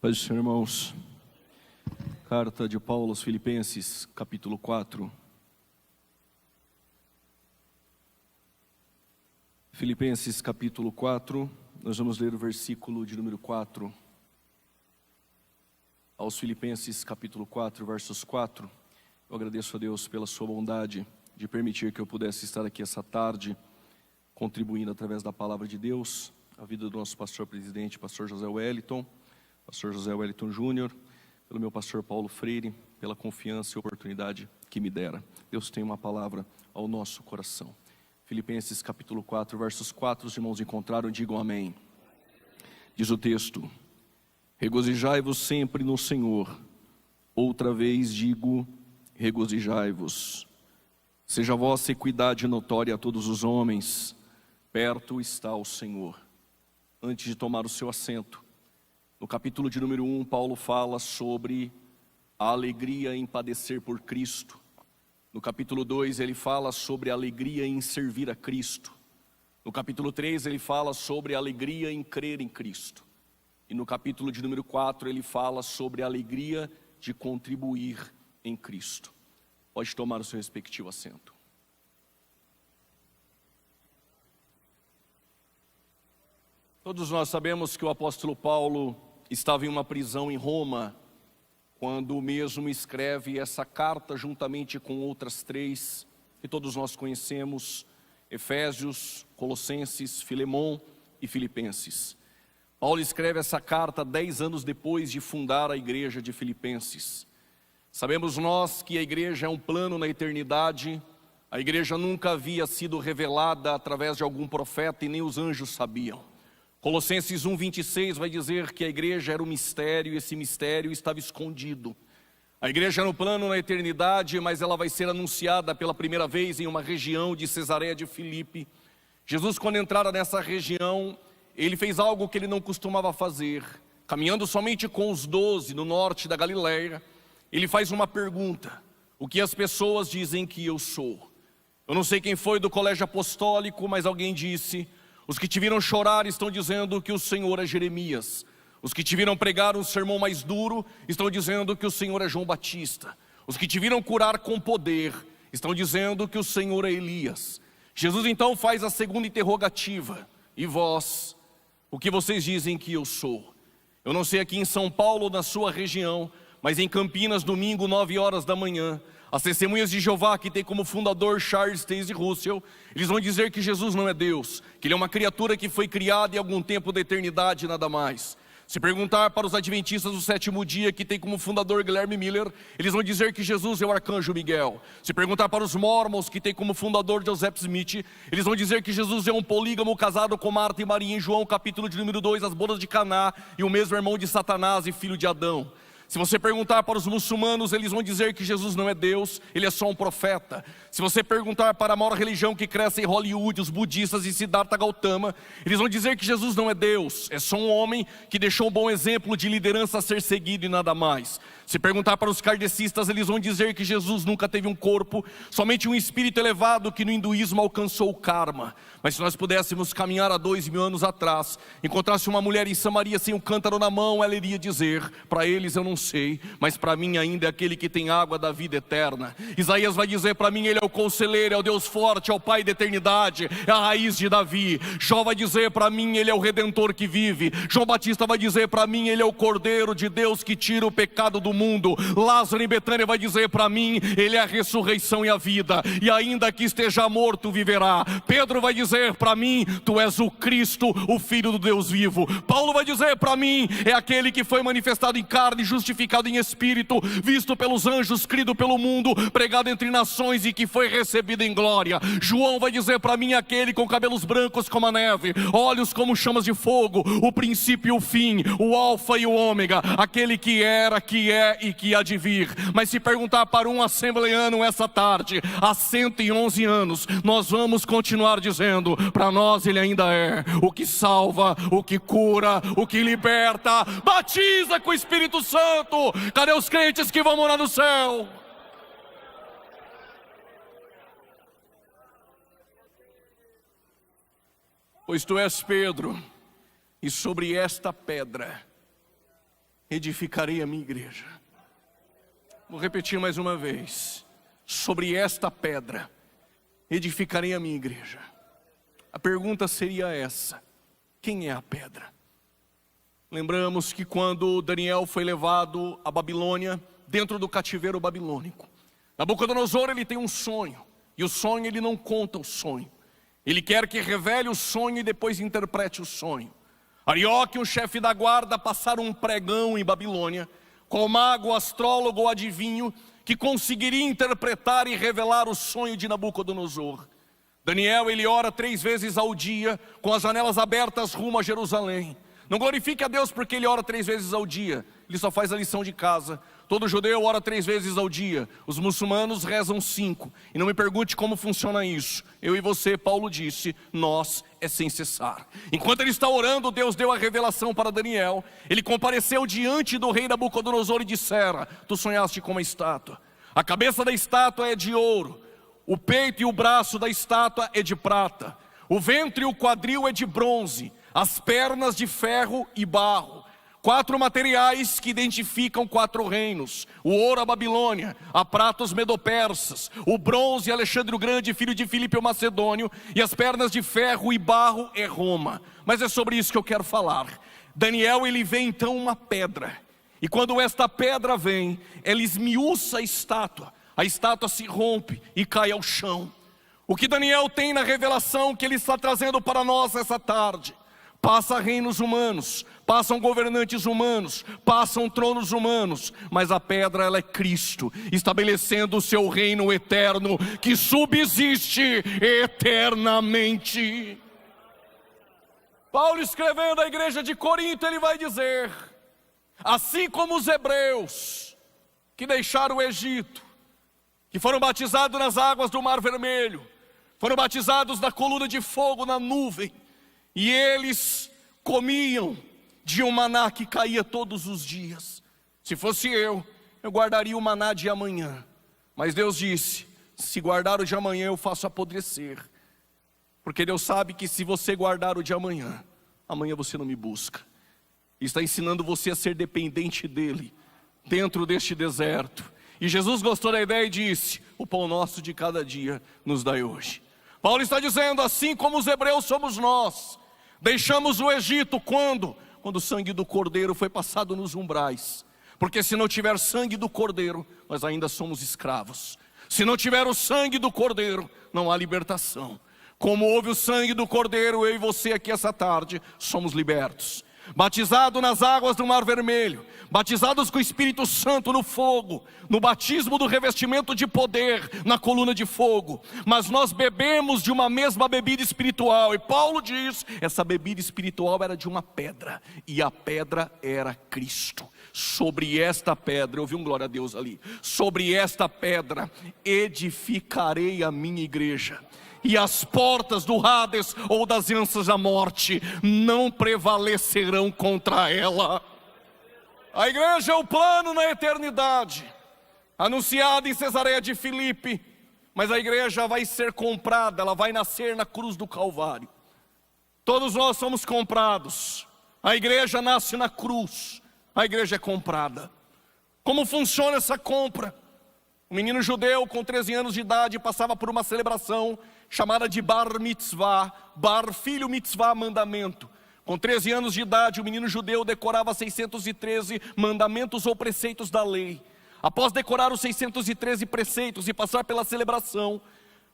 Paz do Senhor, irmãos. Carta de Paulo aos Filipenses, capítulo 4. Filipenses, capítulo 4, nós vamos ler o versículo de número 4. Aos Filipenses, capítulo 4, versos 4. Eu agradeço a Deus pela sua bondade de permitir que eu pudesse estar aqui essa tarde, contribuindo através da palavra de Deus, a vida do nosso pastor presidente, pastor José Wellington Júnior, pelo meu pastor Paulo Freire, pela confiança e oportunidade que me dera. Deus tem uma palavra ao nosso coração. Filipenses capítulo 4, versos 4, os irmãos encontraram, digam amém. Diz o texto: regozijai-vos sempre no Senhor. Outra vez digo, regozijai-vos. Seja a vossa equidade notória a todos os homens. Perto está o Senhor. Antes de tomar o seu assento, no capítulo de número 1, Paulo fala sobre a alegria em padecer por Cristo. No capítulo 2, ele fala sobre a alegria em servir a Cristo. No capítulo 3, ele fala sobre a alegria em crer em Cristo. E no capítulo de número 4, ele fala sobre a alegria de contribuir em Cristo. Pode tomar o seu respectivo assento. Todos nós sabemos que o apóstolo Paulo estava em uma prisão em Roma, quando o mesmo escreve essa carta juntamente com outras 3, que todos nós conhecemos: Efésios, Colossenses, Filemon e Filipenses. Paulo escreve essa carta 10 anos depois de fundar a igreja de Filipenses. Sabemos nós que a igreja é um plano na eternidade. A igreja nunca havia sido revelada através de algum profeta e nem os anjos sabiam. Colossenses 1:26 vai dizer que a igreja era um mistério e esse mistério estava escondido. A igreja era um plano na eternidade, mas ela vai ser anunciada pela primeira vez em uma região de Cesareia de Filipe. Jesus, quando entrara nessa região, ele fez algo que ele não costumava fazer. Caminhando somente com os 12 no norte da Galileia, ele faz uma pergunta: o que as pessoas dizem que eu sou? Eu não sei quem foi do colégio apostólico, mas alguém disse: os que te viram chorar estão dizendo que o Senhor é Jeremias. Os que te viram pregar um sermão mais duro estão dizendo que o Senhor é João Batista. Os que te viram curar com poder estão dizendo que o Senhor é Elias. Jesus então faz a segunda interrogativa: e vós, o que vocês dizem que eu sou? Eu não sei aqui em São Paulo, na sua região, mas em Campinas, domingo, 9 horas da manhã, as testemunhas de Jeová, que tem como fundador Charles Taze Russell, eles vão dizer que Jesus não é Deus, que Ele é uma criatura que foi criada em algum tempo da eternidade, nada mais. Se perguntar para os adventistas do sétimo dia, que tem como fundador Guilherme Miller, eles vão dizer que Jesus é o arcanjo Miguel. Se perguntar para os mormons, que tem como fundador Joseph Smith, eles vão dizer que Jesus é um polígamo casado com Marta e Maria em João capítulo de número 2, as bodas de Caná, e o mesmo irmão de Satanás e filho de Adão. Se você perguntar para os muçulmanos, eles vão dizer que Jesus não é Deus, Ele é só um profeta. Se você perguntar para a maior religião que cresce em Hollywood, os budistas e Siddhartha Gautama, eles vão dizer que Jesus não é Deus, é só um homem que deixou um bom exemplo de liderança a ser seguido e nada mais. Se perguntar para os kardecistas, eles vão dizer que Jesus nunca teve um corpo, somente um espírito elevado que no hinduísmo alcançou o karma. Mas se nós pudéssemos caminhar há 2000 anos atrás, encontrasse uma mulher em Samaria sem um cântaro na mão, ela iria dizer: para eles eu não sei, mas para mim ainda é aquele que tem água da vida eterna. Isaías vai dizer: para mim ele é o conselheiro, é o Deus forte, é o Pai da eternidade, é a raiz de Davi. Jó vai dizer: para mim ele é o Redentor que vive. João Batista vai dizer: para mim ele é o Cordeiro de Deus que tira o pecado do mundo. Lázaro em Betânia vai dizer: para mim ele é a ressurreição e a vida, e ainda que esteja morto viverá. Pedro vai dizer: para mim tu és o Cristo, o Filho do Deus vivo. Paulo vai dizer: para mim é aquele que foi manifestado em carne, justificado em espírito, visto pelos anjos, crido pelo mundo, pregado entre nações e que foi recebido em glória. João vai dizer: para mim é aquele com cabelos brancos como a neve, olhos como chamas de fogo, o princípio e o fim, o alfa e o ômega, aquele que era, que é e que há de vir. Mas se perguntar para um assembleano essa tarde, há 111 anos, nós vamos continuar dizendo: para nós ele ainda é o que salva, o que cura, o que liberta, batiza com o Espírito Santo. Cadê os crentes que vão morar no céu? Pois tu és Pedro, e sobre esta pedra edificarei a minha igreja. Vou repetir mais uma vez. Sobre esta pedra edificarei a minha igreja. A pergunta seria essa: quem é a pedra? Lembramos que quando Daniel foi levado à Babilônia, dentro do cativeiro babilônico, Nabucodonosor, ele tem um sonho, e o sonho ele não conta o sonho. Ele quer que revele o sonho e depois interprete o sonho. Arioque, um chefe da guarda, passaram um pregão em Babilônia, com o mago, astrólogo ou adivinho, que conseguiria interpretar e revelar o sonho de Nabucodonosor. Daniel, ele ora 3 vezes ao dia, com as janelas abertas rumo a Jerusalém. Não glorifique a Deus porque ele ora 3 vezes ao dia, ele só faz a lição de casa. Todo judeu ora 3 vezes ao dia, os muçulmanos rezam 5. E não me pergunte como funciona isso. Eu e você, Paulo disse, nós é sem cessar. Enquanto ele está orando, Deus deu a revelação para Daniel. Ele compareceu diante do rei Nabucodonosor e dissera: tu sonhaste com uma estátua. A cabeça da estátua é de ouro, o peito e o braço da estátua é de prata, o ventre e o quadril é de bronze, as pernas de ferro e barro. 4 materiais que identificam 4 reinos: o ouro a Babilônia, a prata os medo-persas, o bronze Alexandre o Grande, filho de Filipe o Macedônio, e as pernas de ferro e barro é Roma. Mas é sobre isso que eu quero falar. Daniel, ele vê então uma pedra, e quando esta pedra vem, ela esmiuça a estátua se rompe e cai ao chão. O que Daniel tem na revelação que ele está trazendo para nós essa tarde: passa reinos humanos, passam governantes humanos, passam tronos humanos, mas a pedra, ela é Cristo, estabelecendo o seu reino eterno, que subsiste eternamente. Paulo, escrevendo à igreja de Corinto, ele vai dizer: assim como os hebreus que deixaram o Egito, que foram batizados nas águas do Mar Vermelho, foram batizados na coluna de fogo, na nuvem, e eles comiam de um maná que caía todos os dias. Se fosse eu guardaria o maná de amanhã. Mas Deus disse: se guardar o de amanhã, eu faço apodrecer. Porque Deus sabe que se você guardar o de amanhã, amanhã você não me busca. Está ensinando você a ser dependente dele, dentro deste deserto. E Jesus gostou da ideia e disse: o pão nosso de cada dia nos dai hoje. Paulo está dizendo: assim como os hebreus somos nós. Deixamos o Egito quando? Quando o sangue do Cordeiro foi passado nos umbrais. Porque se não tiver sangue do Cordeiro, nós ainda somos escravos. Se não tiver o sangue do Cordeiro, não há libertação. Como houve o sangue do Cordeiro, eu e você aqui essa tarde somos libertos. Batizado nas águas do Mar Vermelho, batizados com o Espírito Santo no fogo, no batismo do revestimento de poder, na coluna de fogo. Mas nós bebemos de uma mesma bebida espiritual, e Paulo diz, essa bebida espiritual era de uma pedra, e a pedra era Cristo. Sobre esta pedra, eu ouvi um glória a Deus ali, sobre esta pedra edificarei a minha igreja, e as portas do Hades ou das anças da morte não prevalecerão contra ela. A igreja é o plano na eternidade, anunciado em Cesareia de Filipe, mas a igreja vai ser comprada, ela vai nascer na cruz do Calvário. Todos nós somos comprados, a igreja nasce na cruz, a igreja é comprada. Como funciona essa compra? Um menino judeu com 13 anos de idade passava por uma celebração chamada de Bar Mitzvah, Bar, filho mitzvah, mandamento. Com 13 anos de idade, o menino judeu decorava 613 mandamentos ou preceitos da lei. Após decorar os 613 preceitos e passar pela celebração,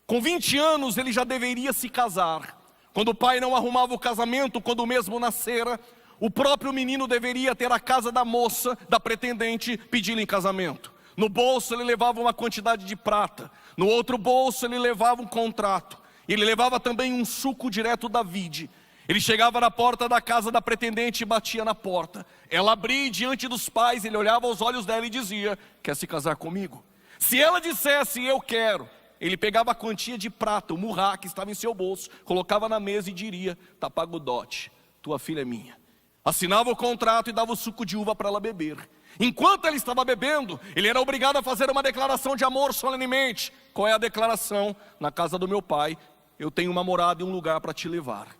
com 20 anos ele já deveria se casar. Quando o pai não arrumava o casamento, quando o mesmo nascera, o próprio menino deveria ter a casa da moça, da pretendente, pedi-lo em casamento. No bolso ele levava uma quantidade de prata, no outro bolso ele levava um contrato, ele levava também um suco direto da vide. Ele chegava na porta da casa da pretendente e batia na porta. Ela abria e diante dos pais, ele olhava aos olhos dela e dizia: quer se casar comigo? Se ela dissesse eu quero, ele pegava a quantia de prata, o murrá que estava em seu bolso, colocava na mesa e diria: tá pago o dote, tua filha é minha. Assinava o contrato e dava o suco de uva para ela beber. Enquanto ele estava bebendo, ele era obrigado a fazer uma declaração de amor solenemente. Qual é a declaração? Na casa do meu pai, eu tenho uma morada e um lugar para te levar.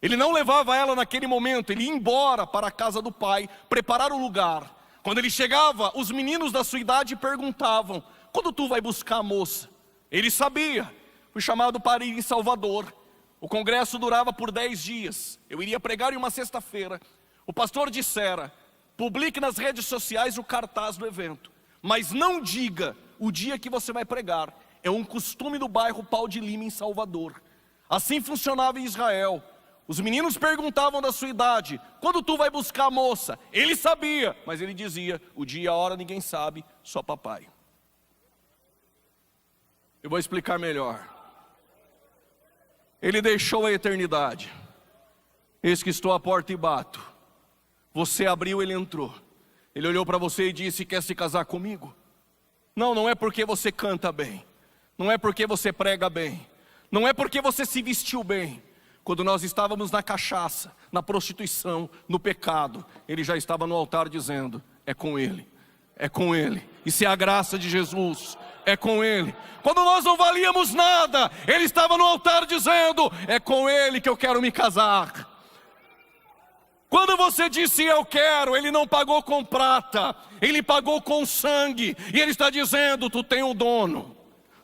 Ele não levava ela naquele momento, ele ia embora para a casa do pai, preparar o lugar. Quando ele chegava, os meninos da sua idade perguntavam: quando tu vai buscar a moça? Ele sabia. Fui chamado para ir em Salvador. O congresso durava por 10 dias. Eu iria pregar em uma sexta-feira. O pastor dissera: publique nas redes sociais o cartaz do evento, mas não diga o dia que você vai pregar. É um costume do bairro Pau de Lima, em Salvador. Assim funcionava em Israel. Os meninos perguntavam da sua idade: quando tu vai buscar a moça? Ele sabia, mas ele dizia: o dia e a hora ninguém sabe, só papai. Eu vou explicar melhor. Ele deixou a eternidade. Eis que estou à porta e bato. Você abriu, ele entrou. Ele olhou para você e disse: quer se casar comigo? Não, não é porque você canta bem. Não é porque você prega bem. Não é porque você se vestiu bem. Quando nós estávamos na cachaça, na prostituição, no pecado, ele já estava no altar dizendo: é com ele, é com ele. Isso é a graça de Jesus, é com ele. Quando nós não valíamos nada, ele estava no altar dizendo: é com ele que eu quero me casar. Quando você disse eu quero, ele não pagou com prata, ele pagou com sangue. E ele está dizendo: tu tem um dono,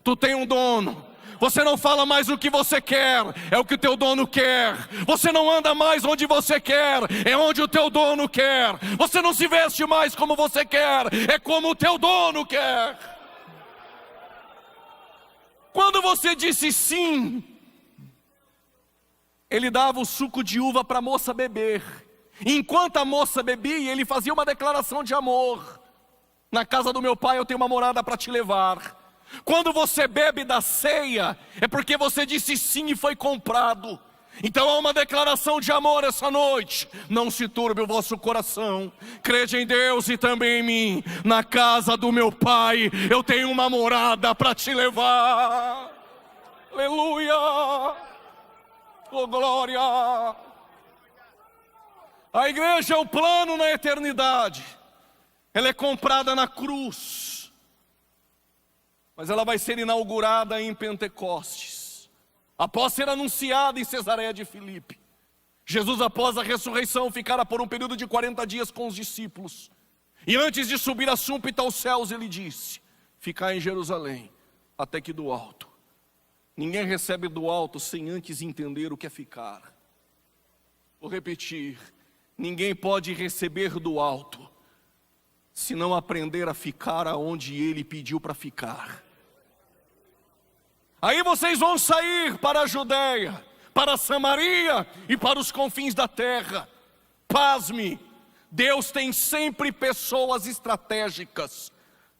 tu tem um dono. Você não fala mais o que você quer, é o que o teu dono quer. Você não anda mais onde você quer, é onde o teu dono quer. Você não se veste mais como você quer, é como o teu dono quer. Quando você disse sim, ele dava o suco de uva para a moça beber. Enquanto a moça bebia, ele fazia uma declaração de amor: na casa do meu pai eu tenho uma morada para te levar. Quando você bebe da ceia, é porque você disse sim e foi comprado. Então há uma declaração de amor essa noite. Não se turbe o vosso coração. Crede em Deus e também em mim. Na casa do meu pai eu tenho uma morada para te levar. Aleluia. Oh, glória. A igreja é o plano na eternidade. Ela é comprada na cruz, mas ela vai ser inaugurada em Pentecostes, após ser anunciada em Cesareia de Filipe. Jesus, após a ressurreição, ficara por um período de 40 dias com os discípulos. E antes de subir a súmpita aos céus, ele disse: ficai em Jerusalém, até que do alto. Ninguém recebe do alto sem antes entender o que é ficar. Vou repetir: ninguém pode receber do alto se não aprender a ficar aonde ele pediu para ficar. Aí vocês vão sair para a Judeia, para a Samaria e para os confins da terra. Pasme, Deus tem sempre pessoas estratégicas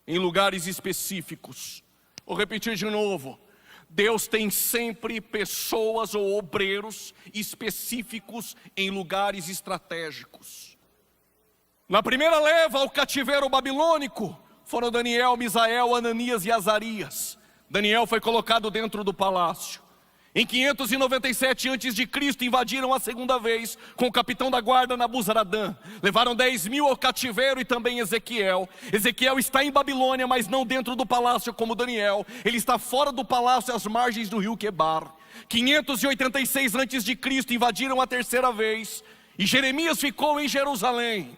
em lugares específicos. Vou repetir de novo: Deus tem sempre pessoas ou obreiros específicos em lugares estratégicos. Na primeira leva ao cativeiro babilônico foram Daniel, Misael, Ananias e Azarias. Daniel foi colocado dentro do palácio. Em 597 a.C. invadiram a segunda vez com o capitão da guarda Nabuzaradã. Levaram 10.000 ao cativeiro e também Ezequiel. Ezequiel está em Babilônia, mas não dentro do palácio como Daniel. Ele está fora do palácio, às margens do rio Quebar. 586 a.C. invadiram a terceira vez e Jeremias ficou em Jerusalém.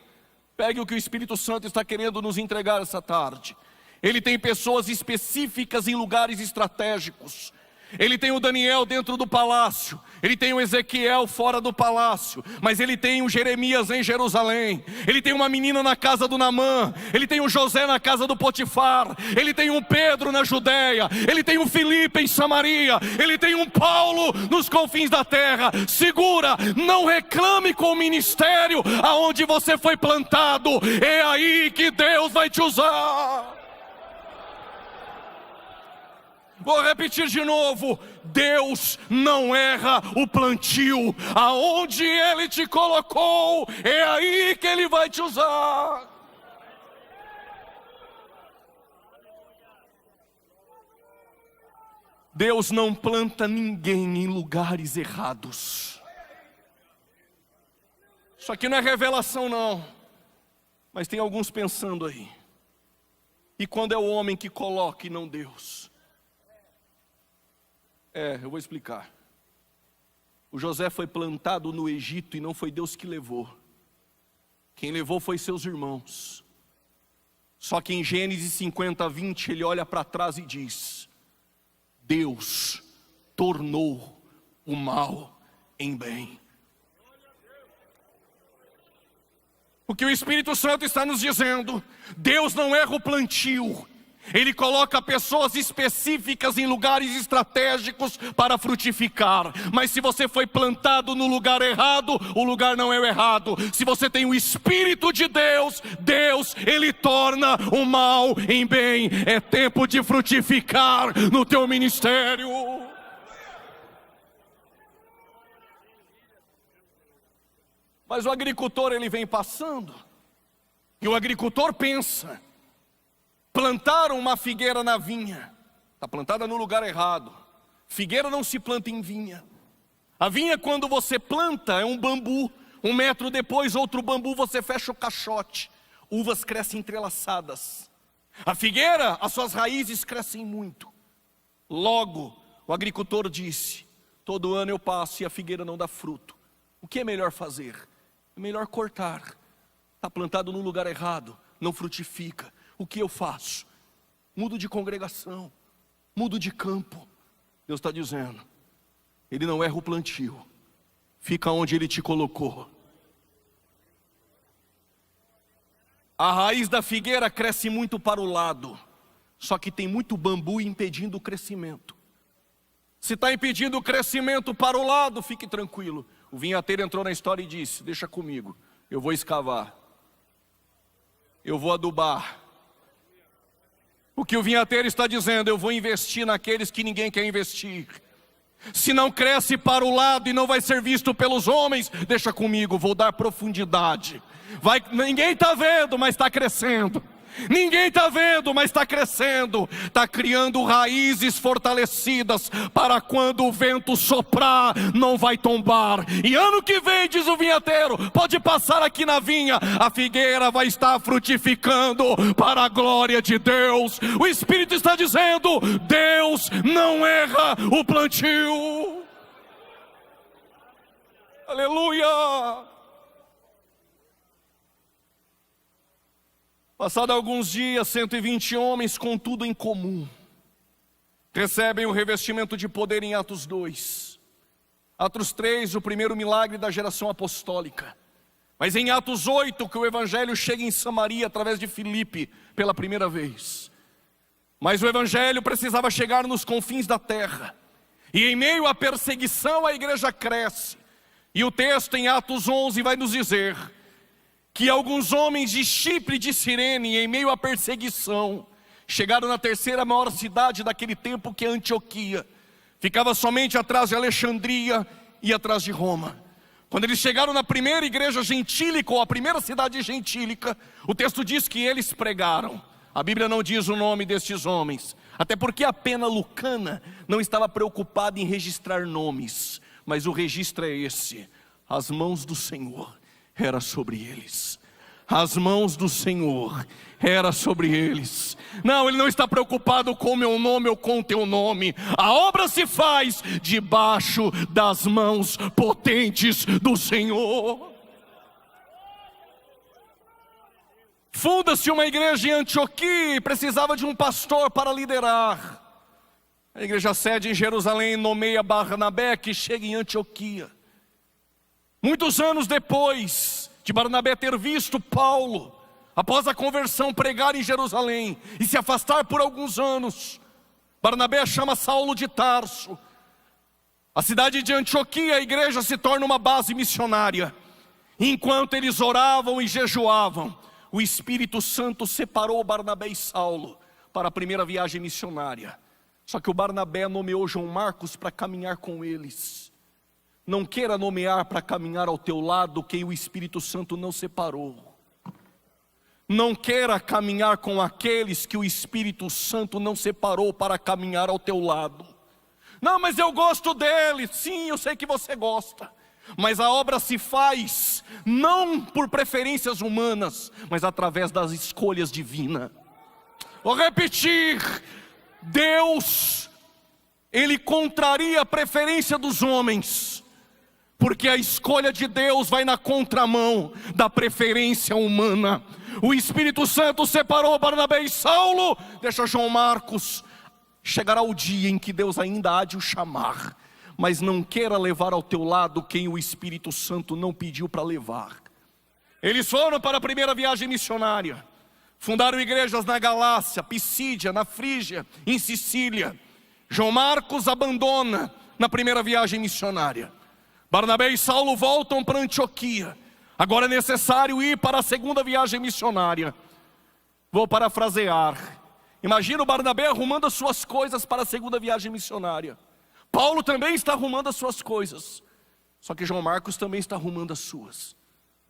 Pegue o que o Espírito Santo está querendo nos entregar essa tarde. Ele tem pessoas específicas em lugares estratégicos. Ele tem o Daniel dentro do palácio, ele tem o Ezequiel fora do palácio, mas ele tem o Jeremias em Jerusalém. Ele tem uma menina na casa do Naamã, ele tem o José na casa do Potifar, ele tem um Pedro na Judeia, ele tem um Filipe em Samaria, ele tem um Paulo nos confins da terra. Segura, não reclame com o ministério aonde você foi plantado, é aí que Deus vai te usar. Vou repetir de novo: Deus não erra o plantio. Aonde Ele te colocou, é aí que Ele vai te usar. Deus não planta ninguém em lugares errados. Isso aqui não é revelação não, mas tem alguns pensando aí. E quando é o homem que coloca e não Deus? Eu vou explicar. O José foi plantado no Egito e não foi Deus que levou. Quem levou foi seus irmãos. Só que em Gênesis 50:20 ele olha para trás e diz: Deus tornou o mal em bem. O que o Espírito Santo está nos dizendo: Deus não erra o plantio. Ele coloca pessoas específicas em lugares estratégicos para frutificar. Mas se você foi plantado no lugar errado, o lugar não é o errado. Se você tem o Espírito de Deus, Ele torna o mal em bem. É tempo de frutificar no teu ministério. Mas o agricultor, ele vem passando, e o agricultor pensa: plantaram uma figueira na vinha, está plantada no lugar errado. Figueira não se planta em vinha. A vinha, quando você planta, é um bambu. 1 metro depois, outro bambu, você fecha o caixote. Uvas crescem entrelaçadas. A figueira, as suas raízes crescem muito. Logo, o agricultor disse: todo ano eu passo e a figueira não dá fruto. O que é melhor fazer? É melhor cortar. Está plantado no lugar errado, não frutifica. O que eu faço? Mudo de congregação, mudo de campo. Deus está dizendo: Ele não erra o plantio. Fica onde Ele te colocou. A raiz da figueira cresce muito para o lado, só que tem muito bambu impedindo o crescimento. Se está impedindo o crescimento para o lado, fique tranquilo. O vinhateiro entrou na história e disse: deixa comigo, eu vou escavar, eu vou adubar. O que o vinhateiro está dizendo: eu vou investir naqueles que ninguém quer investir. Se não cresce para o lado e não vai ser visto pelos homens, deixa comigo, vou dar profundidade. Ninguém está vendo, mas está crescendo. Ninguém está vendo, mas está crescendo. Está criando raízes fortalecidas para quando o vento soprar, não vai tombar. E ano que vem, diz o vinhateiro, pode passar aqui na vinha, a figueira vai estar frutificando para a glória de Deus. O Espírito está dizendo: Deus não erra o plantio. Aleluia. Passado alguns dias, 120 homens com tudo em comum recebem o revestimento de poder em Atos 2. Atos 3, o primeiro milagre da geração apostólica. Mas em Atos 8, que o evangelho chega em Samaria através de Filipe pela primeira vez. Mas o evangelho precisava chegar nos confins da terra. E em meio à perseguição a igreja cresce. E o texto em Atos 11 vai nos dizer que alguns homens de Chipre e de Cirene, em meio à perseguição, chegaram na terceira maior cidade daquele tempo, que é Antioquia. Ficava somente atrás de Alexandria e atrás de Roma. Quando eles chegaram na primeira igreja gentílica, ou a primeira cidade gentílica, o texto diz que eles pregaram. A Bíblia não diz o nome destes homens, até porque a pena lucana não estava preocupada em registrar nomes, mas o registro é esse: as mãos do Senhor era sobre eles. As mãos do Senhor era sobre eles. Não, Ele não está preocupado com o meu nome ou com o teu nome. A obra se faz debaixo das mãos potentes do Senhor. Funda-se uma igreja em Antioquia e precisava de um pastor para liderar. A igreja sede em Jerusalém nomeia Barnabé, que chega em Antioquia. Muitos anos depois de Barnabé ter visto Paulo, após a conversão, pregar em Jerusalém e se afastar por alguns anos, Barnabé chama Saulo de Tarso. A cidade de Antioquia, a igreja se torna uma base missionária. Enquanto eles oravam e jejuavam, o Espírito Santo separou Barnabé e Saulo para a primeira viagem missionária. Só que o Barnabé nomeou João Marcos para caminhar com eles. Não queira nomear para caminhar ao teu lado quem o Espírito Santo não separou. Não queira caminhar com aqueles que o Espírito Santo não separou para caminhar ao teu lado. Não, mas eu gosto dele. Sim, eu sei que você gosta. Mas a obra se faz não por preferências humanas, mas através das escolhas divinas. Vou repetir: Deus, Ele contraria a preferência dos homens, porque a escolha de Deus vai na contramão da preferência humana. O Espírito Santo separou Barnabé e Saulo. Deixa João Marcos. Chegará o dia em que Deus ainda há de o chamar, mas não queira levar ao teu lado quem o Espírito Santo não pediu para levar. Eles foram para a primeira viagem missionária. Fundaram igrejas na Galácia, Pisídia, na Frígia, em Sicília. João Marcos abandona na primeira viagem missionária. Barnabé e Saulo voltam para Antioquia. Agora é necessário ir para a segunda viagem missionária. Vou parafrasear. Imagina o Barnabé arrumando as suas coisas para a segunda viagem missionária. Paulo também está arrumando as suas coisas. Só que João Marcos também está arrumando as suas.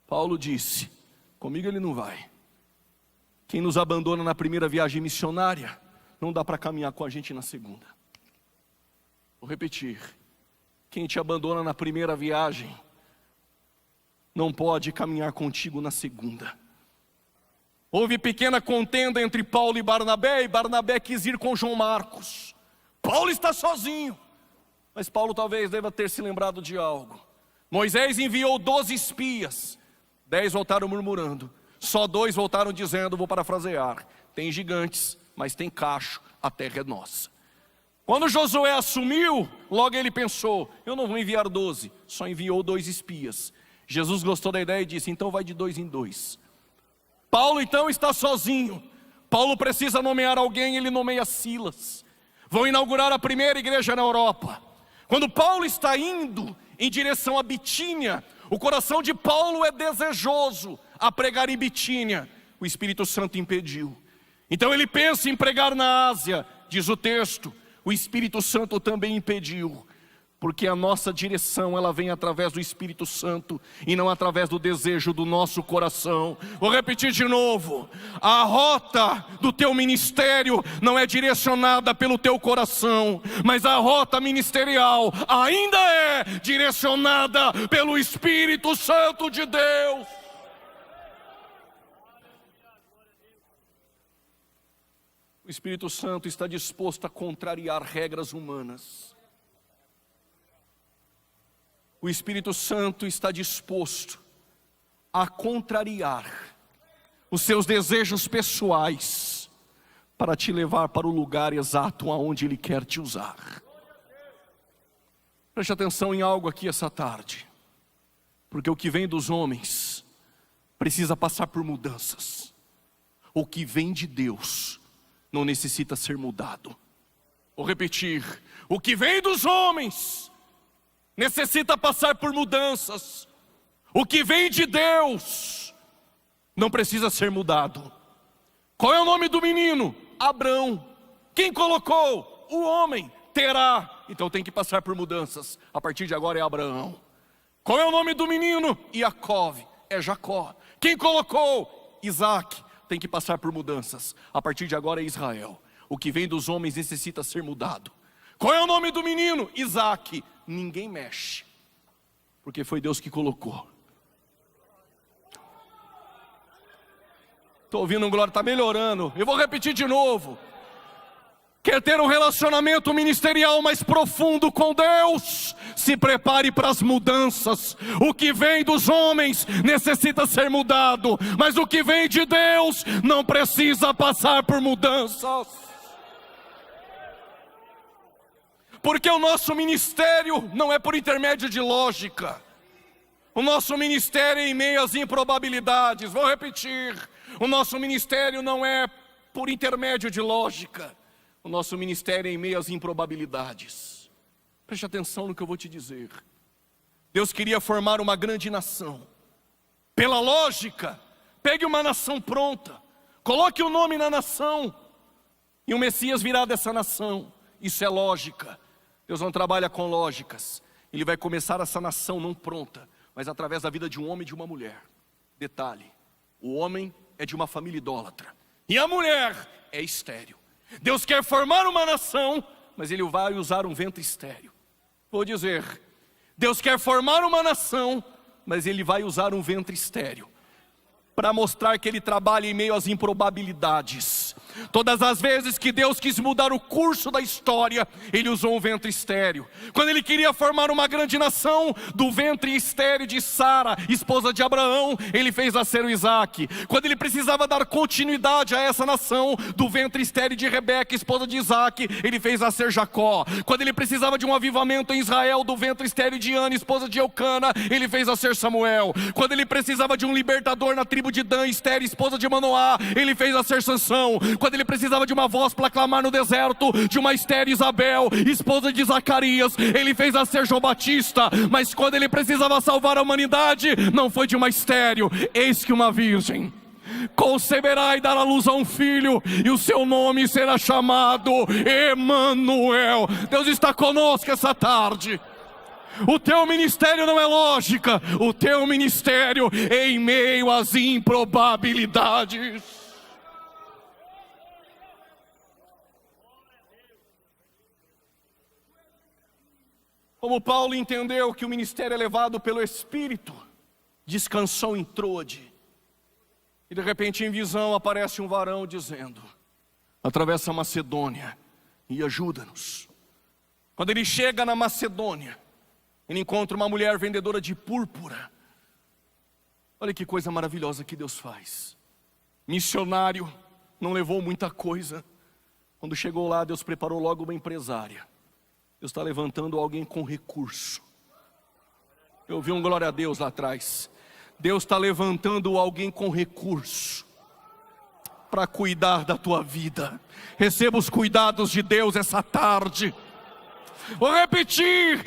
Paulo disse: comigo ele não vai. Quem nos abandona na primeira viagem missionária, não dá para caminhar com a gente na segunda. Vou repetir. Quem te abandona na primeira viagem, não pode caminhar contigo na segunda. Houve pequena contenda entre Paulo e Barnabé quis ir com João Marcos. Paulo está sozinho, mas Paulo talvez deva ter se lembrado de algo. Moisés enviou 12 espias, 10 voltaram murmurando, só 2 voltaram dizendo, vou parafrasear: tem gigantes, mas tem cacho, a terra é nossa. Quando Josué assumiu, logo ele pensou, eu não vou enviar 12, só enviou 2 espias. Jesus gostou da ideia e disse, então vai de 2 em 2. Paulo então está sozinho. Paulo precisa nomear alguém, ele nomeia Silas. Vão inaugurar a primeira igreja na Europa. Quando Paulo está indo em direção a Bitínia, o coração de Paulo é desejoso a pregar em Bitínia. O Espírito Santo impediu. Então ele pensa em pregar na Ásia, diz o texto. O Espírito Santo também impediu. Porque a nossa direção, ela vem através do Espírito Santo e não através do desejo do nosso coração. Vou repetir de novo. A rota do teu ministério não é direcionada pelo teu coração, mas a rota ministerial ainda é direcionada pelo Espírito Santo de Deus. O Espírito Santo está disposto a contrariar regras humanas. O Espírito Santo está disposto a contrariar os seus desejos pessoais para te levar para o lugar exato aonde Ele quer te usar. Preste atenção em algo aqui essa tarde, porque o que vem dos homens precisa passar por mudanças. O que vem de Deus não necessita ser mudado. Vou repetir, o que vem dos homens necessita passar por mudanças. O que vem de Deus não precisa ser mudado. Qual é o nome do menino? Abrão. Quem colocou? O homem. Terá. Então tem que passar por mudanças. A partir de agora é Abraão. Qual é o nome do menino? Iacove. É Jacó. Quem colocou? Isaac. Tem que passar por mudanças. A partir de agora é Israel. O que vem dos homens necessita ser mudado. Qual é o nome do menino? Isaac. Ninguém mexe, porque foi Deus que colocou. Estou ouvindo um glória, está melhorando. Eu vou repetir de novo. Quer ter um relacionamento ministerial mais profundo com Deus? Se prepare para as mudanças. O que vem dos homens necessita ser mudado, mas o que vem de Deus não precisa passar por mudanças. Porque o nosso ministério não é por intermédio de lógica. O nosso ministério é em meio às improbabilidades. Vou repetir. O nosso ministério não é por intermédio de lógica. O nosso ministério é em meio às improbabilidades. Preste atenção no que eu vou te dizer. Deus queria formar uma grande nação. Pela lógica, pegue uma nação pronta. Coloque o nome na nação. E o Messias virá dessa nação. Isso é lógica. Deus não trabalha com lógicas. Ele vai começar essa nação não pronta, mas através da vida de um homem e de uma mulher. Detalhe, o homem é de uma família idólatra e a mulher é estéril. Deus quer formar uma nação, mas Ele vai usar um ventre estéril. Vou dizer, Deus quer formar uma nação, mas Ele vai usar um ventre estéril, para mostrar que Ele trabalha em meio às improbabilidades. Todas as vezes que Deus quis mudar o curso da história, Ele usou um ventre estéril. Quando Ele queria formar uma grande nação, do ventre estéril de Sara, esposa de Abraão, Ele fez nascer o Isaac. Quando Ele precisava dar continuidade a essa nação, do ventre estéril de Rebeca, esposa de Isaac, Ele fez nascer Jacó. Quando Ele precisava de um avivamento em Israel, do ventre estéril de Ana, esposa de Eucana, Ele fez nascer Samuel. Quando Ele precisava de um libertador na tribo de Dan, Esther, esposa de Manoá, Ele fez nascer Sansão. Quando Ele precisava de uma voz para clamar no deserto, de uma Esther, Isabel, esposa de Zacarias, Ele fez nascer João Batista. Mas quando Ele precisava salvar a humanidade, não foi de uma estéril, eis que uma virgem conceberá e dará à luz a um filho, e o seu nome será chamado Emanuel. Deus está conosco essa tarde. O teu ministério não é lógica, o teu ministério é em meio às improbabilidades. Como Paulo entendeu que o ministério é levado pelo Espírito, descansou em Troade. E de repente em visão aparece um varão dizendo: atravessa a Macedônia e ajuda-nos. Quando ele chega na Macedônia, ele encontra uma mulher vendedora de púrpura. Olha que coisa maravilhosa que Deus faz. Missionário, não levou muita coisa. Quando chegou lá, Deus preparou logo uma empresária. Deus está levantando alguém com recurso. Eu vi um glória a Deus lá atrás. Deus está levantando alguém com recurso para cuidar da tua vida. Receba os cuidados de Deus essa tarde. Vou repetir: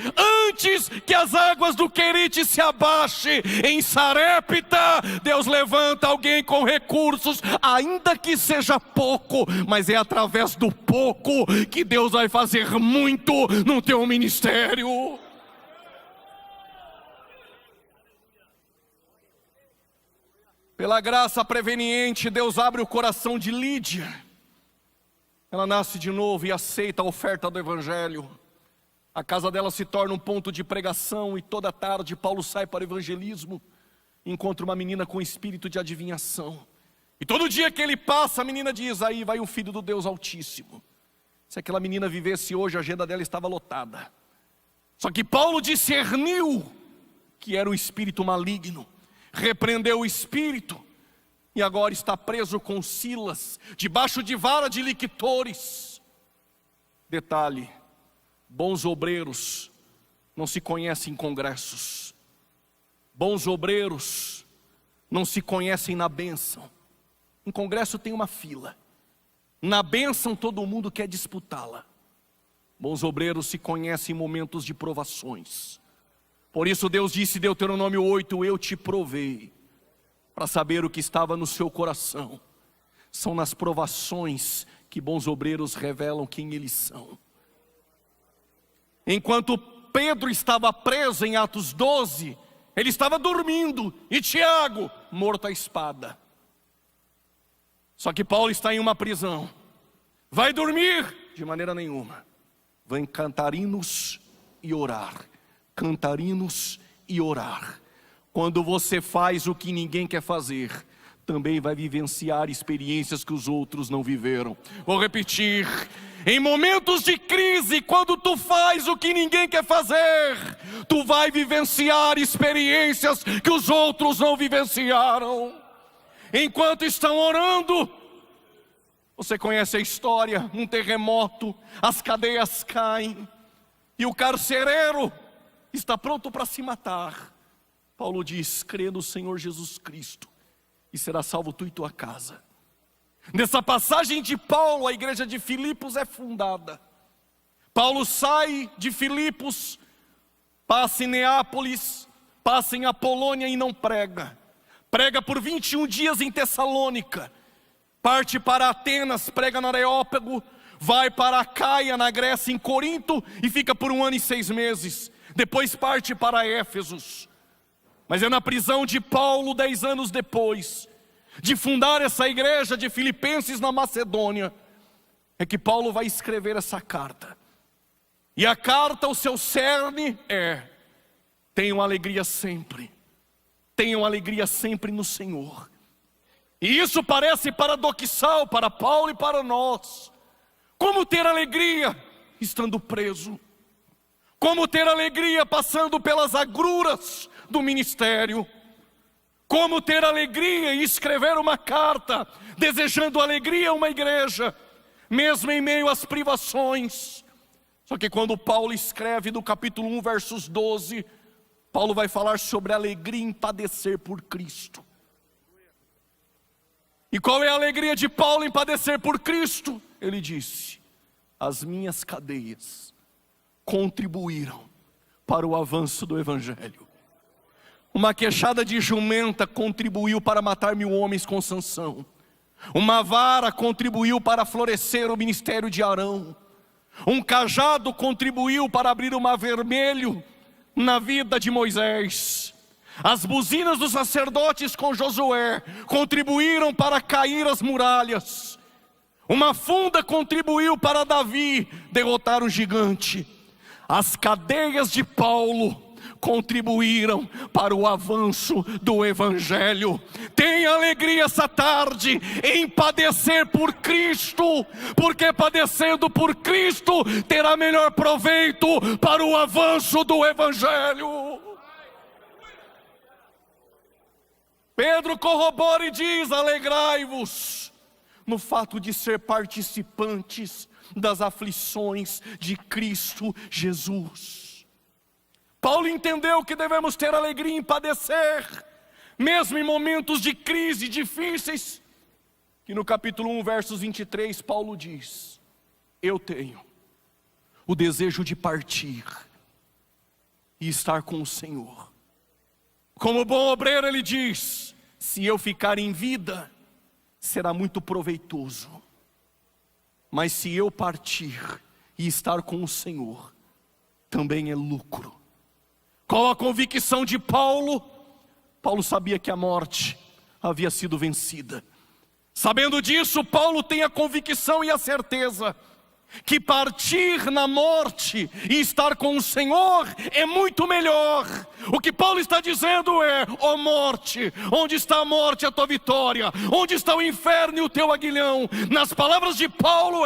antes que as águas do Querite se abaixem em Sarepta, Deus levanta alguém com recursos, ainda que seja pouco, mas é através do pouco que Deus vai fazer muito no teu ministério. Pela graça preveniente, Deus abre o coração de Lídia. Ela nasce de novo e aceita a oferta do Evangelho. A casa dela se torna um ponto de pregação, e toda tarde Paulo sai para o evangelismo, encontra uma menina com espírito de adivinhação. E todo dia que ele passa, a menina diz: aí vai um filho do Deus Altíssimo. Se aquela menina vivesse hoje, a agenda dela estava lotada. Só que Paulo discerniu que era um espírito maligno, repreendeu o espírito, e agora está preso com Silas, debaixo de vara de lictores. Detalhe: bons obreiros não se conhecem em congressos. Bons obreiros não se conhecem na bênção. Em congresso tem uma fila. Na bênção todo mundo quer disputá-la. Bons obreiros se conhecem em momentos de provações. Por isso Deus disse em Deuteronômio 8: eu te provei, para saber o que estava no seu coração. São nas provações que bons obreiros revelam quem eles são. Enquanto Pedro estava preso em Atos 12, ele estava dormindo, e Tiago morto à espada. Só que Paulo está em uma prisão. Vai dormir? De maneira nenhuma. Vai cantar hinos e orar. Cantar hinos e orar. Quando você faz o que ninguém quer fazer, também vai vivenciar experiências que os outros não viveram. Vou repetir: em momentos de crise, quando tu faz o que ninguém quer fazer, tu vai vivenciar experiências que os outros não vivenciaram. Enquanto estão orando, você conhece a história: um terremoto, as cadeias caem, e o carcereiro está pronto para se matar. Paulo diz: crê no Senhor Jesus Cristo, e será salvo tu e tua casa. Nessa passagem de Paulo, a igreja de Filipos é fundada. Paulo sai de Filipos, passa em Neápolis, passa em Apolônia e não prega. Prega por 21 dias em Tessalônica. Parte para Atenas, prega no Areópago. Vai para Acaia, na Grécia, em Corinto, e fica por 1 ano e 6 meses. Depois parte para Éfesos. Mas é na prisão de Paulo, 10 anos depois de fundar essa igreja de Filipenses na Macedônia, é que Paulo vai escrever essa carta. E a carta, o seu cerne é: tenham alegria sempre. Tenham alegria sempre no Senhor. E isso parece paradoxal para Paulo e para nós. Como ter alegria estando preso? Como ter alegria passando pelas agruras do ministério? Como ter alegria e escrever uma carta desejando alegria a uma igreja, mesmo em meio às privações? Só que quando Paulo escreve no capítulo 1, versos 12, Paulo vai falar sobre a alegria em padecer por Cristo. E qual é a alegria de Paulo em padecer por Cristo? Ele disse: as minhas cadeias contribuíram para o avanço do Evangelho. Uma queixada de jumenta contribuiu para matar 1000 homens com Sansão. Uma vara contribuiu para florescer o ministério de Arão. Um cajado contribuiu para abrir o mar vermelho na vida de Moisés. As buzinas dos sacerdotes com Josué contribuíram para cair as muralhas. Uma funda contribuiu para Davi derrotar o gigante. As cadeias de Paulo contribuíram para o avanço do Evangelho. Tenha alegria essa tarde em padecer por Cristo, porque padecendo por Cristo terá melhor proveito para o avanço do Evangelho. Pedro corrobora e diz: alegrai-vos no fato de ser participantes das aflições de Cristo Jesus. Paulo entendeu que devemos ter alegria em padecer, mesmo em momentos de crise difíceis, que no capítulo 1, versos 23, Paulo diz: eu tenho o desejo de partir e estar com o Senhor. Como bom obreiro ele diz: se eu ficar em vida, será muito proveitoso. Mas se eu partir e estar com o Senhor, também é lucro. Qual a convicção de Paulo? Paulo sabia que a morte havia sido vencida. Sabendo disso, Paulo tem a convicção e a certeza que partir na morte e estar com o Senhor é muito melhor. O que Paulo está dizendo é: ó morte, onde está a morte, a tua vitória? Onde está o inferno e o teu aguilhão? Nas palavras de Paulo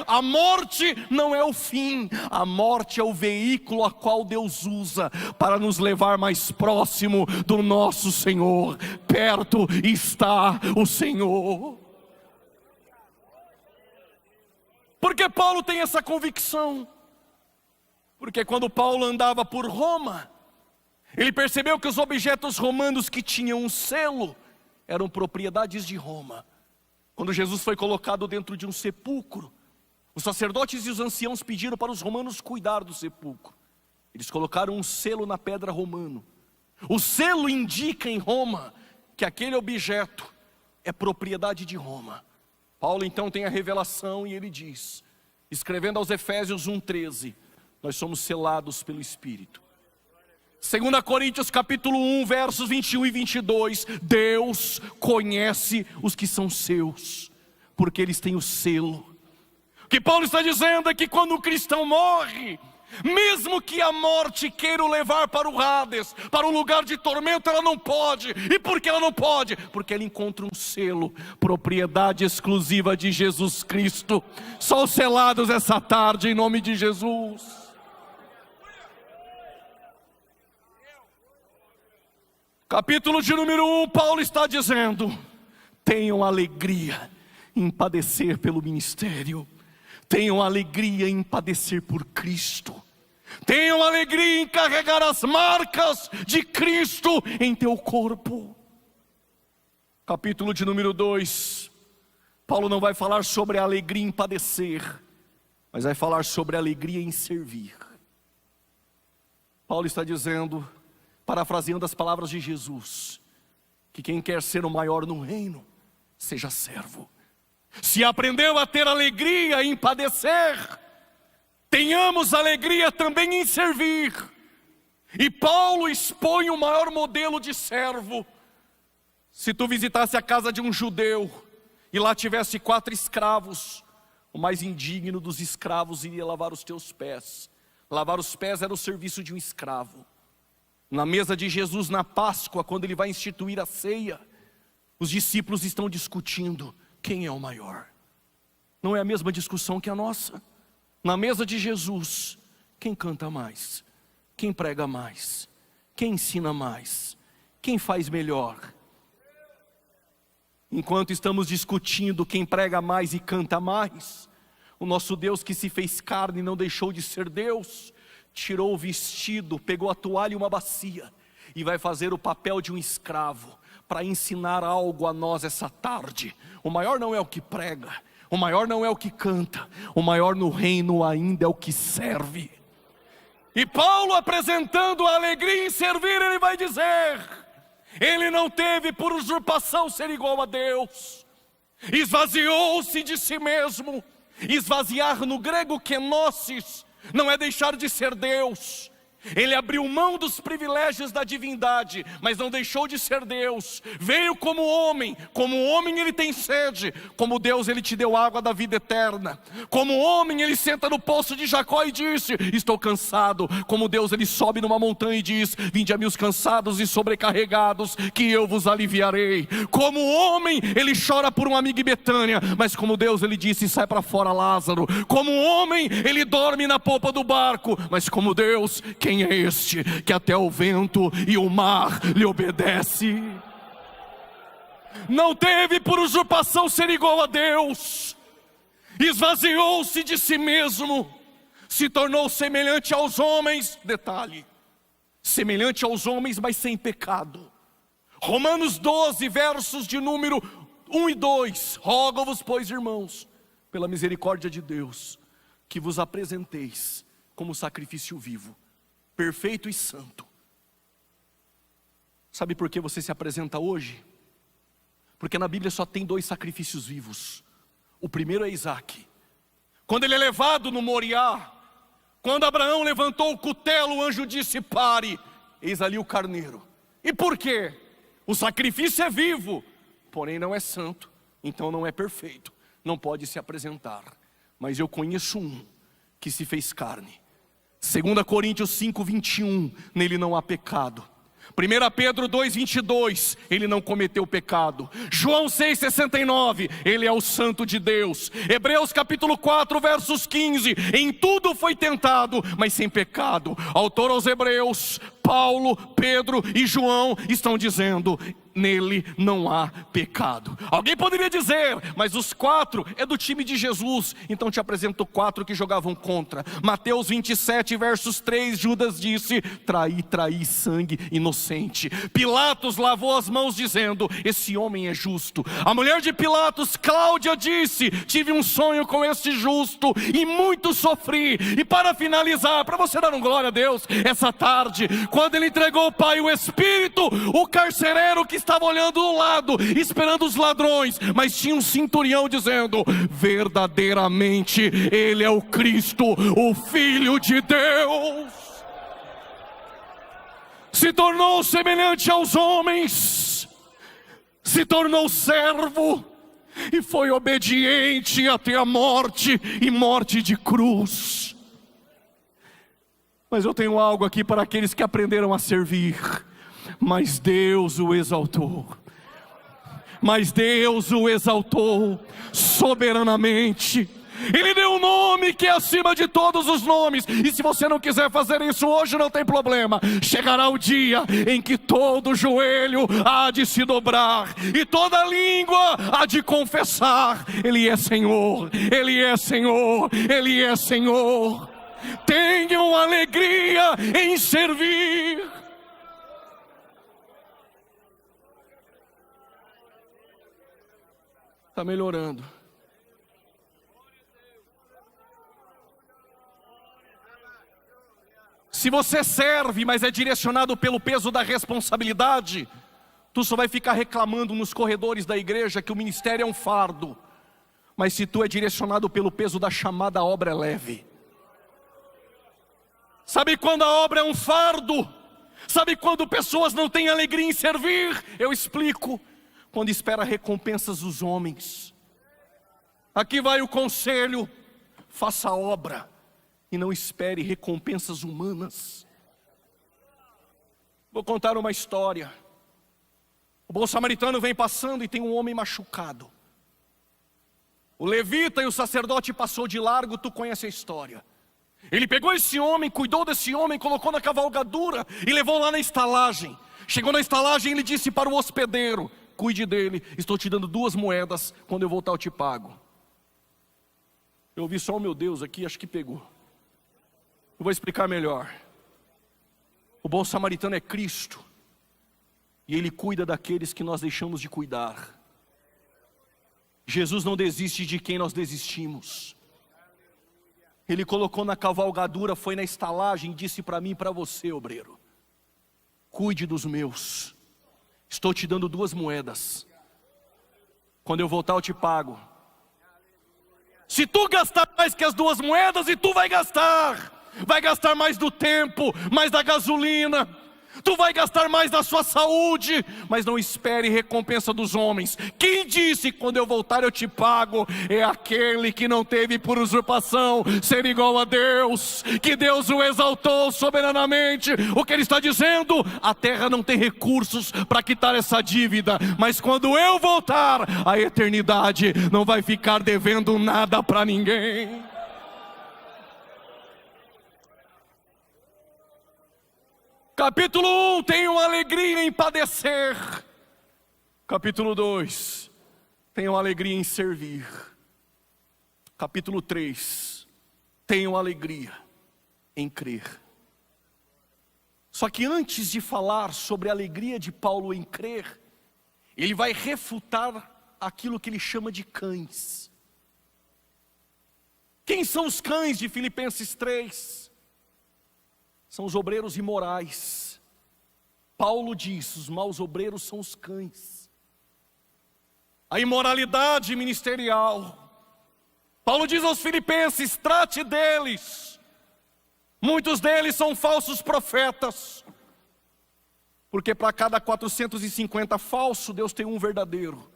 a morte não é o fim, a morte é o veículo a qual Deus usa para nos levar mais próximo do nosso Senhor. Perto está o Senhor. Por que Paulo tem essa convicção? Porque quando Paulo andava por Roma, ele percebeu que os objetos romanos que tinham um selo eram propriedades de Roma. Quando Jesus foi colocado dentro de um sepulcro, os sacerdotes e os anciãos pediram para os romanos cuidar do sepulcro. Eles colocaram um selo na pedra romano. O selo indica em Roma que aquele objeto é propriedade de Roma. Paulo então tem a revelação e ele diz, escrevendo aos Efésios 1:13, nós somos selados pelo Espírito. 2 Coríntios capítulo 1, versos 21 e 22, Deus conhece os que são seus, porque eles têm o selo. O que Paulo está dizendo é que quando o cristão morre, mesmo que a morte queira o levar para o Hades, para um lugar de tormento, ela não pode. E por que ela não pode? Porque ela encontra um selo, propriedade exclusiva de Jesus Cristo. Só os selados essa tarde em nome de Jesus. Capítulo de número 1, Paulo está dizendo: tenham alegria em padecer pelo ministério. Tenham alegria em padecer por Cristo. Tenham alegria em carregar as marcas de Cristo em teu corpo. Capítulo de número 2, Paulo não vai falar sobre a alegria em padecer, mas vai falar sobre a alegria em servir. Paulo está dizendo, parafraseando as palavras de Jesus, que quem quer ser o maior no reino, seja servo. Se aprendeu a ter alegria em padecer, tenhamos alegria também em servir. E Paulo expõe o maior modelo de servo. Se tu visitasse a casa de um judeu e lá tivesse 4 escravos, o mais indigno dos escravos iria lavar os teus pés. Lavar os pés era o serviço de um escravo. Na mesa de Jesus na Páscoa, quando ele vai instituir a ceia, Os discípulos estão discutindo quem é o maior. Não é a mesma discussão que a nossa. Na mesa de Jesus, quem canta mais? Quem prega mais? Quem ensina mais? Quem faz melhor? Enquanto estamos discutindo quem prega mais e canta mais, o nosso Deus que se fez carne e não deixou de ser Deus, tirou o vestido, pegou a toalha e uma bacia, e vai fazer o papel de um escravo, para ensinar algo a nós essa tarde. O maior não é o que prega, o maior não é o que canta, o maior no reino ainda é o que serve. E Paulo, apresentando a alegria em servir, ele vai dizer: ele não teve por usurpação ser igual a Deus, esvaziou-se de si mesmo. Esvaziar no grego kenosis não é deixar de ser Deus. Ele abriu mão dos privilégios da divindade, mas não deixou de ser Deus. Veio como homem ele tem sede. Como Deus ele te deu água da vida eterna. Como homem ele senta no poço de Jacó e disse: estou cansado. Como Deus ele sobe numa montanha e diz: vinde a mim os cansados e sobrecarregados, que eu vos aliviarei. Como homem ele chora por um amigo em Betânia, mas como Deus ele disse: sai para fora Lázaro. Como homem ele dorme na popa do barco, mas como Deus, quem é este que até o vento e o mar lhe obedece? Não teve por usurpação ser igual a Deus. Esvaziou-se de si mesmo, se tornou semelhante aos homens. Detalhe: semelhante aos homens, mas sem pecado. Romanos 12, versos de número 1 e 2. Rogo-vos, pois, irmãos, pela misericórdia de Deus, que vos apresenteis como sacrifício vivo, perfeito e santo. Sabe por que você se apresenta hoje? Porque na Bíblia só tem 2 sacrifícios vivos. O primeiro é Isaac. Quando ele é levado no Moriá, quando Abraão levantou o cutelo, o anjo disse: pare, eis ali o carneiro. E por quê? O sacrifício é vivo, porém não é santo, então não é perfeito, não pode se apresentar. Mas eu conheço um que se fez carne. 2 Coríntios 5, 21, nele não há pecado. 1 Pedro 2, 22, ele não cometeu pecado. João 6, 69, ele é o santo de Deus. Hebreus capítulo 4, versos 15, em tudo foi tentado, mas sem pecado. Autor aos Hebreus, Paulo, Pedro e João estão dizendo: nele não há pecado. Alguém poderia dizer: mas os 4 é do time de Jesus. Então te apresento 4 que jogavam contra. Mateus 27, versos 3, Judas disse: traí sangue inocente. Pilatos lavou as mãos dizendo: esse homem é justo. A mulher de Pilatos, Cláudia, disse: tive um sonho com este justo e muito sofri. E para finalizar, para você dar um glória a Deus essa tarde, quando ele entregou o Pai e o Espírito, o carcereiro que estava olhando do lado, esperando os ladrões, mas tinha um centurião dizendo: verdadeiramente ele é o Cristo, o Filho de Deus. Se tornou semelhante aos homens, se tornou servo e foi obediente até a morte, e morte de cruz. Mas eu tenho algo aqui para aqueles que aprenderam a servir. Mas Deus o exaltou. Mas Deus o exaltou soberanamente. Ele deu um nome que é acima de todos os nomes. E se você não quiser fazer isso hoje, não tem problema. Chegará o dia em que todo joelho há de se dobrar e toda língua há de confessar: Ele é Senhor, Ele é Senhor, Ele é Senhor. Tenham alegria em servir. Está melhorando. Se você serve, mas é direcionado pelo peso da responsabilidade, tu só vai ficar reclamando nos corredores da igreja que o ministério é um fardo. Mas se tu é direcionado pelo peso da chamada, a obra é leve. Sabe quando a obra é um fardo? Sabe quando pessoas não têm alegria em servir? Eu explico: quando espera recompensas dos homens. Aqui vai o conselho: faça a obra e não espere recompensas humanas. Vou contar uma história. O bom samaritano vem passando e tem um homem machucado. O levita e o sacerdote passou de largo, tu conhece a história. Ele pegou esse homem, cuidou desse homem, colocou na cavalgadura e levou lá na estalagem. Chegou na estalagem e ele disse para o hospedeiro: cuide dele, estou te dando 2 moedas, quando eu voltar eu te pago. Eu ouvi só o meu Deus aqui, acho que pegou. Eu vou explicar melhor. O bom samaritano é Cristo, e Ele cuida daqueles que nós deixamos de cuidar. Jesus não desiste de quem nós desistimos. Ele colocou na cavalgadura, foi na estalagem e disse para mim e para você, obreiro: cuide dos meus, estou te dando 2 moedas, quando eu voltar eu te pago. Se tu gastar mais que as 2 moedas, e tu vai gastar mais do tempo, mais da gasolina, tu vai gastar mais da sua saúde, mas não espere recompensa dos homens. Quem disse quando eu voltar eu te pago? É aquele que não teve por usurpação ser igual a Deus, que Deus o exaltou soberanamente. O que ele está dizendo? A terra não tem recursos para quitar essa dívida, mas quando eu voltar, a eternidade não vai ficar devendo nada para ninguém. Capítulo 1, tenham alegria em padecer. Capítulo 2, tenham alegria em servir. Capítulo 3, tenham alegria em crer. Só que antes de falar sobre a alegria de Paulo em crer, ele vai refutar aquilo que ele chama de cães. Quem são os cães de Filipenses 3? São os obreiros imorais. Paulo diz: os maus obreiros são os cães. A imoralidade ministerial. Paulo diz aos filipenses: trate deles. Muitos deles são falsos profetas, porque para cada 450 falsos, Deus tem um verdadeiro.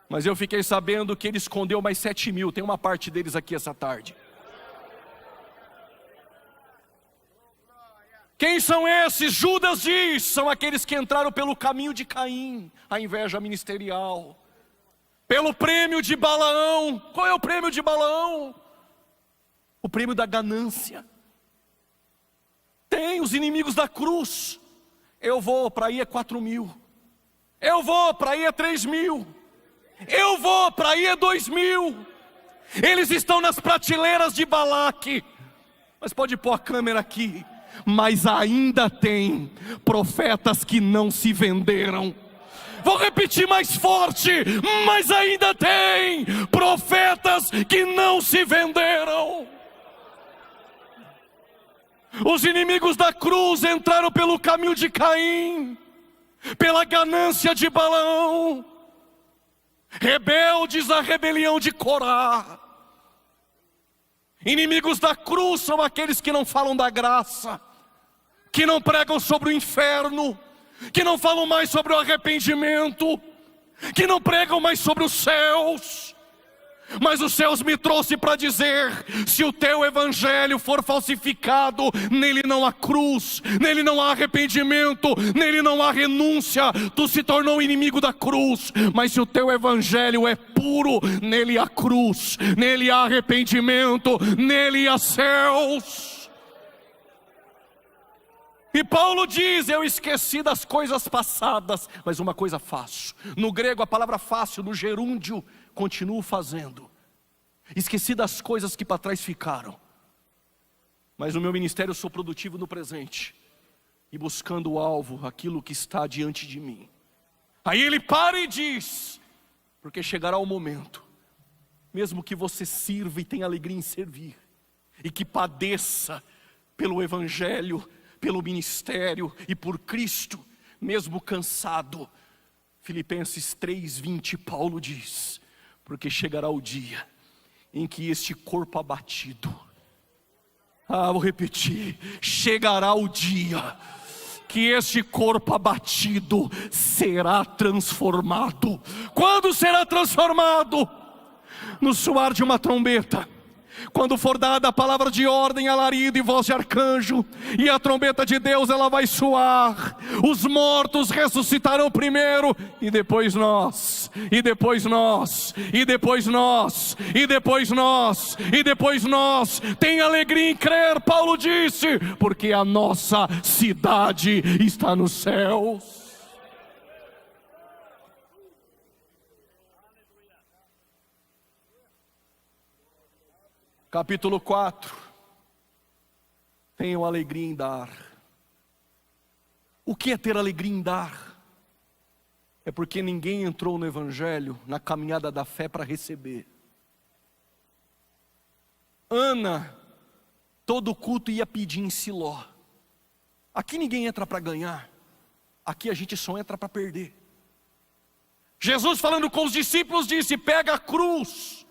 Mas eu fiquei sabendo que ele escondeu mais 7.000, tem uma parte deles aqui essa tarde. Quem são esses? Judas diz: são aqueles que entraram pelo caminho de Caim, a inveja ministerial, pelo prêmio de Balaão. Qual é o prêmio de Balaão? O prêmio da ganância. Tem os inimigos da cruz. Eu vou, para aí é 4.000. Eu vou, para aí é 3.000. Eu vou, para aí é 2.000. Eles estão nas prateleiras de Balaque. Mas pode pôr a câmera aqui. Mas ainda tem profetas que não se venderam. Vou repetir mais forte: mas ainda tem profetas que não se venderam. Os inimigos da cruz entraram pelo caminho de Caim, pela ganância de Balaão, rebeldes à rebelião de Corá. Inimigos da cruz são aqueles que não falam da graça, que não pregam sobre o inferno, que não falam mais sobre o arrependimento, que não pregam mais sobre os céus. Mas os céus me trouxe para dizer: se o teu evangelho for falsificado, nele não há cruz, nele não há arrependimento, nele não há renúncia. Tu se tornou inimigo da cruz. Mas se o teu evangelho é puro, nele há cruz, nele há arrependimento, nele há céus. E Paulo diz: eu esqueci das coisas passadas, mas uma coisa faço. No grego a palavra fácil, no gerúndio, continuo fazendo. Esqueci das coisas que para trás ficaram, mas no meu ministério eu sou produtivo no presente, e buscando o alvo, aquilo que está diante de mim. Aí ele para e diz: porque chegará o momento, mesmo que você sirva e tenha alegria em servir, e que padeça pelo evangelho, pelo ministério e por Cristo, mesmo cansado. Filipenses 3:20, Paulo diz: porque chegará o dia em que este corpo abatido, vou repetir, chegará o dia que este corpo abatido será transformado. Quando será transformado? No soar de uma trombeta. Quando for dada a palavra de ordem, alarido e voz de arcanjo, e a trombeta de Deus ela vai soar, os mortos ressuscitarão primeiro, e depois nós, e depois nós, e depois nós, e depois nós, e depois nós. Tem alegria em crer, Paulo disse, porque a nossa cidade está nos céus. Capítulo 4. Tenham alegria em dar. O que é ter alegria em dar? É porque ninguém entrou no Evangelho, na caminhada da fé para receber. Ana, todo culto ia pedir em Siló. Aqui ninguém entra para ganhar. Aqui a gente só entra para perder. Jesus falando com os discípulos disse, pega a cruz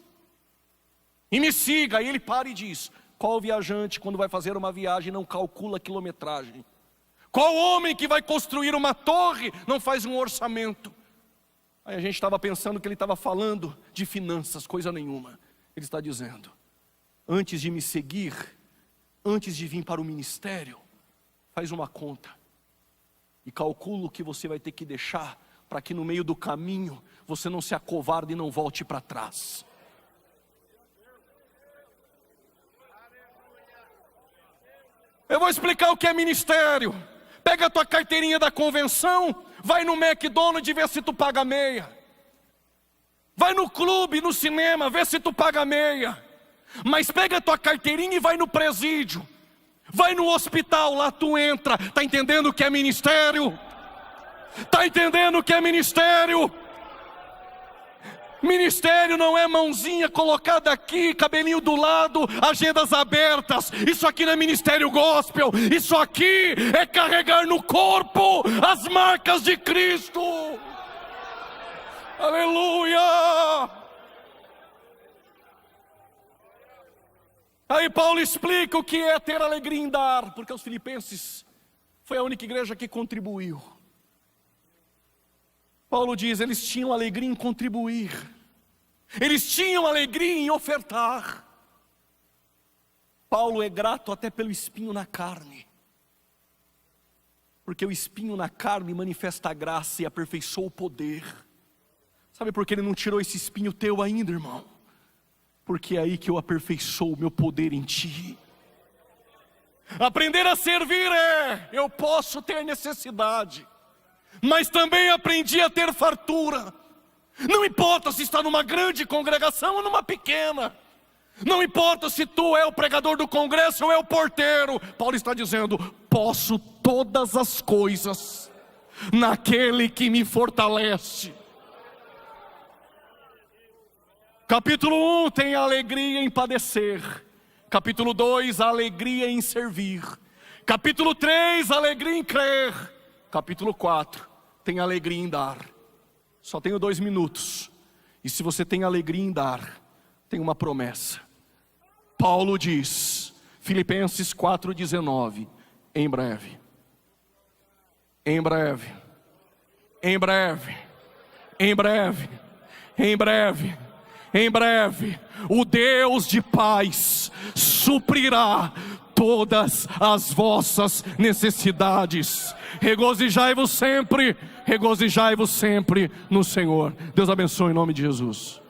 e me siga. Aí ele para e diz, qual viajante quando vai fazer uma viagem não calcula a quilometragem? Qual homem que vai construir uma torre não faz um orçamento? Aí a gente estava pensando que ele estava falando de finanças, coisa nenhuma. Ele está dizendo, antes de me seguir, antes de vir para o ministério, faz uma conta e calcula o que você vai ter que deixar para que no meio do caminho você não se acovarde e não volte para trás. Eu vou explicar o que é ministério. Pega a tua carteirinha da convenção, vai no McDonald's e vê se tu paga meia. Vai no clube, no cinema, vê se tu paga meia. Mas pega a tua carteirinha e vai no presídio. Vai no hospital, lá tu entra. Tá entendendo o que é ministério? Tá entendendo o que é ministério? Ministério não é mãozinha colocada aqui, cabelinho do lado, agendas abertas. Isso aqui não é ministério gospel. Isso aqui é carregar no corpo as marcas de Cristo. Aleluia! Aí Paulo explica o que é ter alegria em dar, porque os filipenses foi a única igreja que contribuiu. Paulo diz, eles tinham alegria em contribuir. Eles tinham alegria em ofertar. Paulo é grato até pelo espinho na carne. Porque o espinho na carne manifesta a graça e aperfeiçoa o poder. Sabe por que ele não tirou esse espinho teu ainda, irmão? Porque é aí que eu aperfeiçoo o meu poder em ti. Aprender a servir eu posso ter necessidade, mas também aprendi a ter fartura. Não importa se está numa grande congregação ou numa pequena. Não importa se tu é o pregador do congresso ou é o porteiro. Paulo está dizendo, posso todas as coisas naquele que me fortalece. Capítulo 1 tem alegria em padecer. Capítulo 2, alegria em servir. Capítulo 3, alegria em crer. Capítulo 4, tem alegria em dar. Só tenho 2 minutos. E se você tem alegria em dar, tem uma promessa. Paulo diz, Filipenses 4,19, em breve, em breve, em breve, em breve, em breve, em breve, o Deus de paz suprirá todas as vossas necessidades. Regozijai-vos sempre no Senhor. Deus abençoe em nome de Jesus.